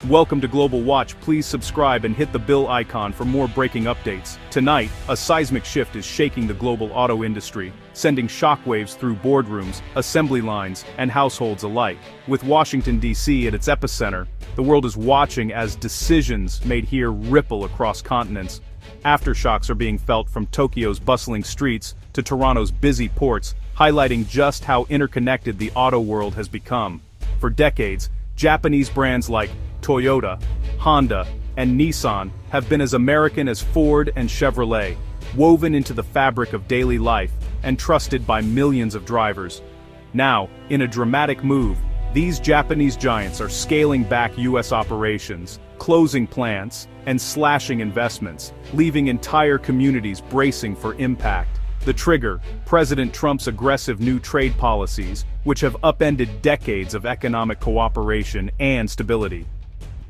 Welcome to Global Watch. Please subscribe and hit the bell icon for more breaking updates. Tonight, a seismic shift is shaking the global auto industry, sending shockwaves through boardrooms, assembly lines, and households alike. With Washington, D.C. at its epicenter, the world is watching as decisions made here ripple across continents. Aftershocks are being felt from Tokyo's bustling streets to Toronto's busy ports, highlighting just how interconnected the auto world has become. For decades, Japanese brands like Toyota, Honda, and Nissan have been as American as Ford and Chevrolet, woven into the fabric of daily life and trusted by millions of drivers. Now, in a dramatic move, these Japanese giants are scaling back U.S. operations, closing plants, and slashing investments, leaving entire communities bracing for impact. The trigger, President Trump's aggressive new trade policies, which have upended decades of economic cooperation and stability.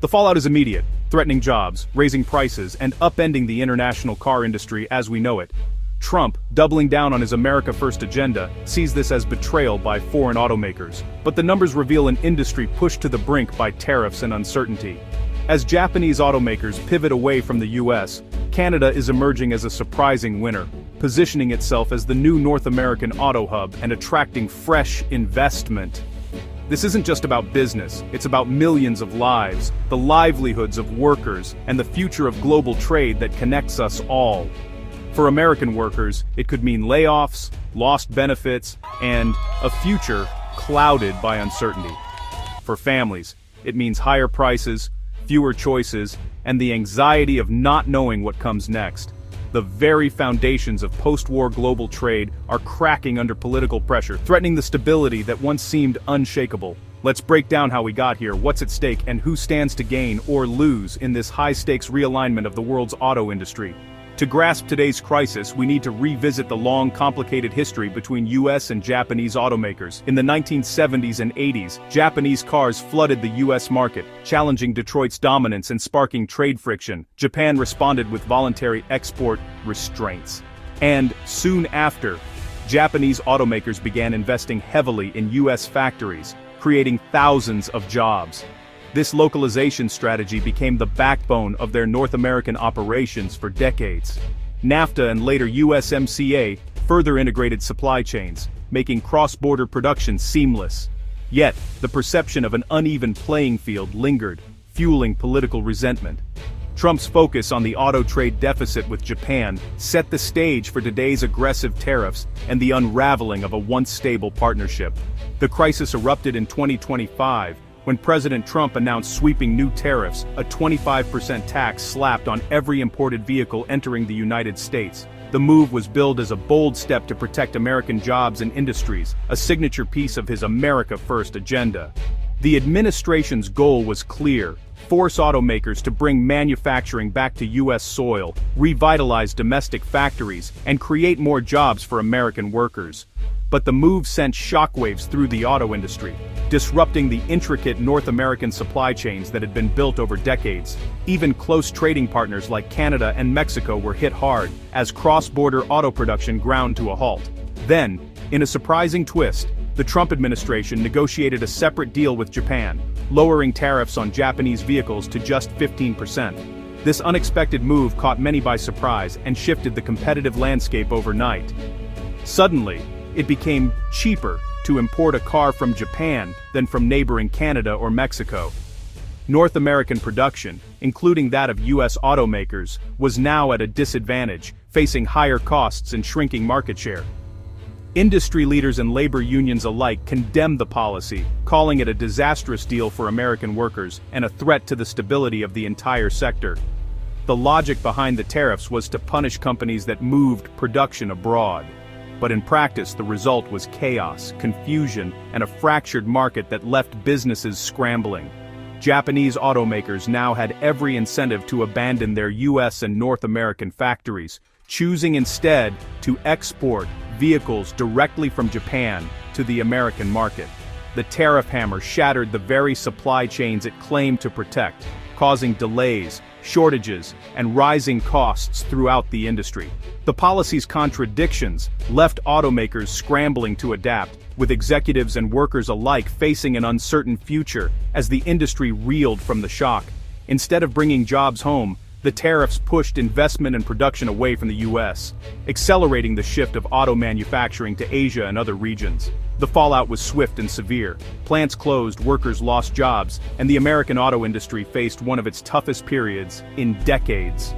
The fallout is immediate, threatening jobs, raising prices, and upending the international car industry as we know it. Trump, doubling down on his America First agenda, sees this as betrayal by foreign automakers. But the numbers reveal an industry pushed to the brink by tariffs and uncertainty. As Japanese automakers pivot away from the U.S., Canada is emerging as a surprising winner, positioning itself as the new North American auto hub and attracting fresh investment. This isn't just about business, it's about millions of lives, the livelihoods of workers, and the future of global trade that connects us all. For American workers, it could mean layoffs, lost benefits, and a future clouded by uncertainty. For families, it means higher prices, fewer choices, and the anxiety of not knowing what comes next. The very foundations of post-war global trade are cracking under political pressure, threatening the stability that once seemed unshakable. Let's break down how we got here, what's at stake, and who stands to gain or lose in this high-stakes realignment of the world's auto industry. To grasp today's crisis, we need to revisit the long, complicated history between US and Japanese automakers. In the 1970s and 80s, Japanese cars flooded the US market, challenging Detroit's dominance and sparking trade friction. Japan responded with voluntary export restraints. And soon after, Japanese automakers began investing heavily in US factories, creating thousands of jobs. This localization strategy became the backbone of their North American operations for decades. NAFTA and later USMCA further integrated supply chains, making cross-border production seamless. Yet, the perception of an uneven playing field lingered, fueling political resentment. Trump's focus on the auto trade deficit with Japan set the stage for today's aggressive tariffs and the unraveling of a once stable partnership. The crisis erupted in 2025, when President Trump announced sweeping new tariffs, a 25% tax slapped on every imported vehicle entering the United States. The move was billed as a bold step to protect American jobs and industries, a signature piece of his America First agenda. The administration's goal was clear: force automakers to bring manufacturing back to U.S. soil, revitalize domestic factories, and create more jobs for American workers. But the move sent shockwaves through the auto industry, disrupting the intricate North American supply chains that had been built over decades. Even close trading partners like Canada and Mexico were hit hard, as cross-border auto production ground to a halt. Then, in a surprising twist, the Trump administration negotiated a separate deal with Japan, lowering tariffs on Japanese vehicles to just 15%. This unexpected move caught many by surprise and shifted the competitive landscape overnight. Suddenly, it became cheaper to import a car from Japan than from neighboring Canada or Mexico. North American production, including that of U.S. automakers, was now at a disadvantage, facing higher costs and shrinking market share. Industry leaders and labor unions alike condemned the policy, calling it a disastrous deal for American workers and a threat to the stability of the entire sector. The logic behind the tariffs was to punish companies that moved production abroad. But in practice, the result was chaos, confusion, and a fractured market that left businesses scrambling. Japanese automakers now had every incentive to abandon their US and North American factories, choosing instead to export vehicles directly from Japan to the American market. The tariff hammer shattered the very supply chains it claimed to protect, causing delays, shortages, and rising costs throughout the industry. The policy's contradictions left automakers scrambling to adapt, with executives and workers alike facing an uncertain future as the industry reeled from the shock. Instead of bringing jobs home, the tariffs pushed investment and production away from the U.S., accelerating the shift of auto manufacturing to Asia and other regions. The fallout was swift and severe. Plants closed, workers lost jobs, and the American auto industry faced one of its toughest periods in decades.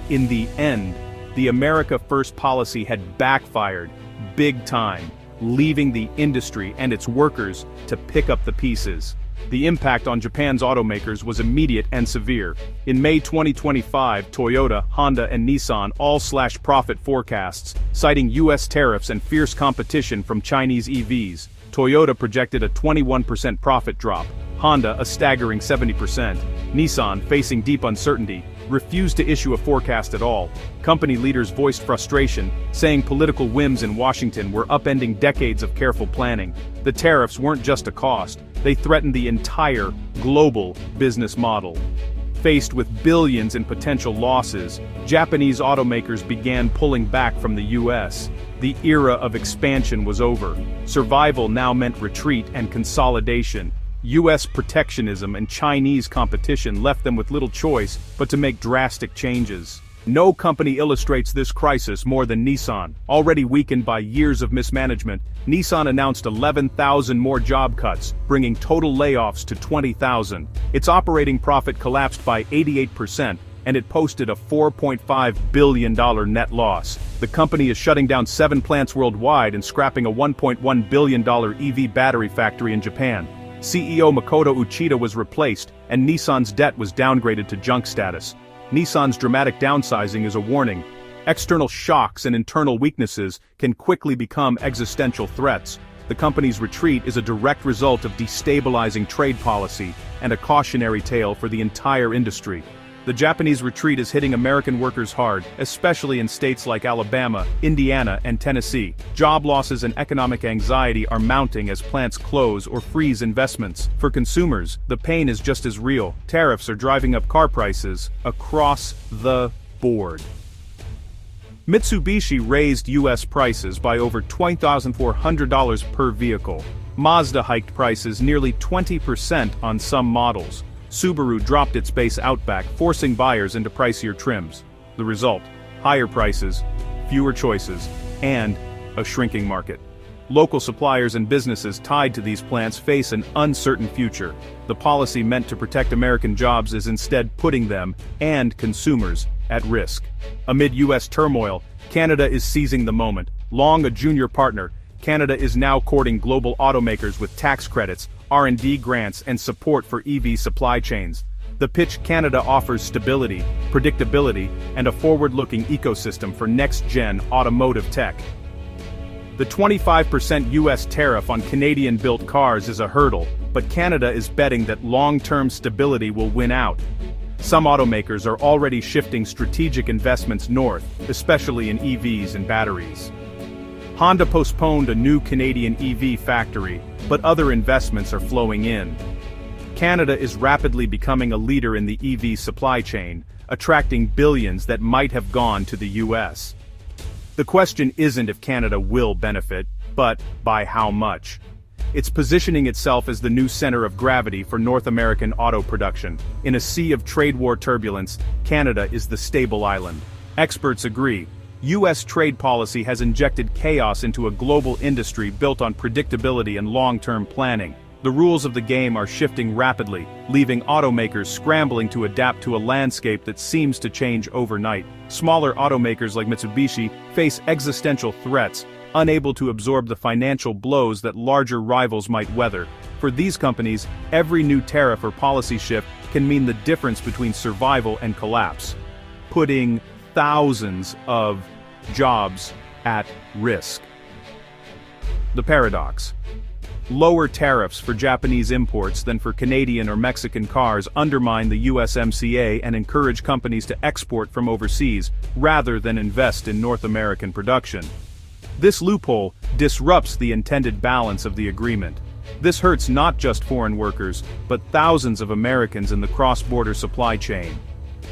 In the end, the America First policy had backfired big time, leaving the industry and its workers to pick up the pieces. The impact on Japan's automakers was immediate and severe. In May 2025, Toyota, Honda, and Nissan all slashed profit forecasts, citing U.S. tariffs and fierce competition from Chinese EVs. Toyota projected a 21% profit drop, Honda a staggering 70%. Nissan, facing deep uncertainty, refused to issue a forecast at all. Company leaders voiced frustration, saying political whims in Washington were upending decades of careful planning. The tariffs weren't just a cost, they threatened the entire, global business model. Faced with billions in potential losses, Japanese automakers began pulling back from the U.S. The era of expansion was over. Survival now meant retreat and consolidation. U.S. protectionism and Chinese competition left them with little choice but to make drastic changes. No company illustrates this crisis more than Nissan. Already weakened by years of mismanagement, Nissan announced 11,000 more job cuts, bringing total layoffs to 20,000. Its operating profit collapsed by 88%, and it posted a $4.5 billion net loss. The company is shutting down 7 plants worldwide and scrapping a $1.1 billion EV battery factory in Japan. CEO Makoto Uchida was replaced, and Nissan's debt was downgraded to junk status. Nissan's dramatic downsizing is a warning. External shocks and internal weaknesses can quickly become existential threats. The company's retreat is a direct result of destabilizing trade policy and a cautionary tale for the entire industry. The Japanese retreat is hitting American workers hard, especially in states like Alabama, Indiana, and Tennessee. Job losses and economic anxiety are mounting as plants close or freeze investments. For consumers, the pain is just as real. Tariffs are driving up car prices across the board. Mitsubishi raised U.S. prices by over $20,400 per vehicle. Mazda hiked prices nearly 20% on some models. Subaru dropped its base Outback, forcing buyers into pricier trims. The result: higher prices, fewer choices, and a shrinking market. Local suppliers and businesses tied to these plants face an uncertain future. The policy meant to protect American jobs is instead putting them, and consumers, at risk. Amid U.S. turmoil, Canada is seizing the moment. Long a junior partner, Canada is now courting global automakers with tax credits, R&D grants, and support for EV supply chains. The pitch: Canada offers stability, predictability, and a forward-looking ecosystem for next-gen automotive tech. The 25% U.S. tariff on Canadian-built cars is a hurdle, but Canada is betting that long-term stability will win out. Some automakers are already shifting strategic investments north, especially in EVs and batteries. Honda postponed a new Canadian EV factory, but other investments are flowing in. Canada is rapidly becoming a leader in the EV supply chain, attracting billions that might have gone to the U.S. The question isn't if Canada will benefit, but by how much. It's positioning itself as the new center of gravity for North American auto production. In a sea of trade war turbulence, Canada is the stable island. Experts agree. U.S. trade policy has injected chaos into a global industry built on predictability and long-term planning. The rules of the game are shifting rapidly, leaving automakers scrambling to adapt to a landscape that seems to change overnight. Smaller automakers like Mitsubishi face existential threats, unable to absorb the financial blows that larger rivals might weather. For these companies, every new tariff or policy shift can mean the difference between survival and collapse, putting thousands of jobs at risk. The paradox. Lower tariffs for Japanese imports than for Canadian or Mexican cars undermine the USMCA and encourage companies to export from overseas rather than invest in North American production. This loophole disrupts the intended balance of the agreement. This hurts not just foreign workers, but thousands of Americans in the cross-border supply chain.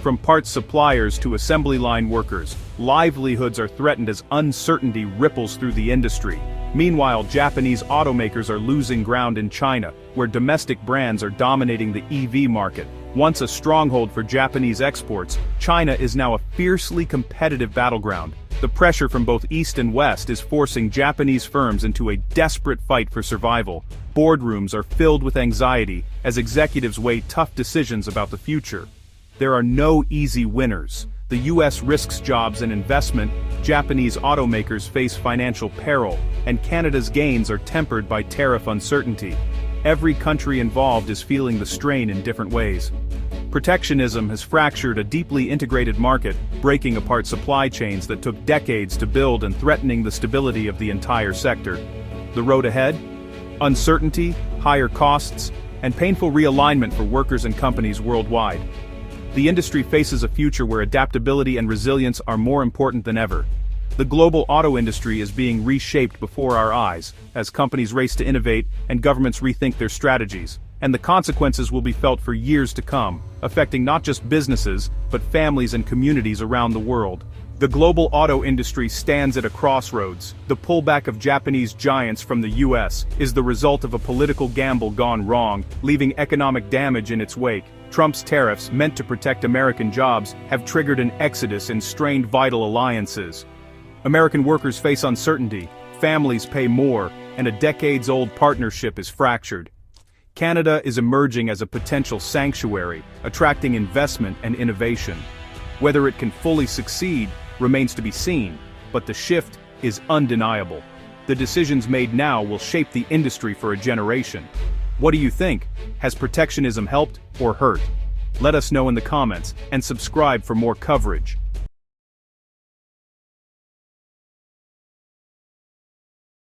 From parts suppliers to assembly line workers, livelihoods are threatened as uncertainty ripples through the industry. Meanwhile, Japanese automakers are losing ground in China, where domestic brands are dominating the EV market. Once a stronghold for Japanese exports, China is now a fiercely competitive battleground. The pressure from both East and West is forcing Japanese firms into a desperate fight for survival. Boardrooms are filled with anxiety as executives weigh tough decisions about the future. There are no easy winners. The US risks jobs and investment, Japanese automakers face financial peril, and Canada's gains are tempered by tariff uncertainty. Every country involved is feeling the strain in different ways. Protectionism has fractured a deeply integrated market, breaking apart supply chains that took decades to build and threatening the stability of the entire sector. The road ahead? Uncertainty, higher costs, and painful realignment for workers and companies worldwide. The industry faces a future where adaptability and resilience are more important than ever. The global auto industry is being reshaped before our eyes, as companies race to innovate and governments rethink their strategies. And the consequences will be felt for years to come, affecting not just businesses, but families and communities around the world. The global auto industry stands at a crossroads. The pullback of Japanese giants from the US is the result of a political gamble gone wrong, leaving economic damage in its wake. Trump's tariffs, meant to protect American jobs, have triggered an exodus and strained vital alliances. American workers face uncertainty, families pay more, and a decades-old partnership is fractured. Canada is emerging as a potential sanctuary, attracting investment and innovation. Whether it can fully succeed remains to be seen, but the shift is undeniable. The decisions made now will shape the industry for a generation. What do you think? Has protectionism helped or hurt? Let us know in the comments, and subscribe for more coverage.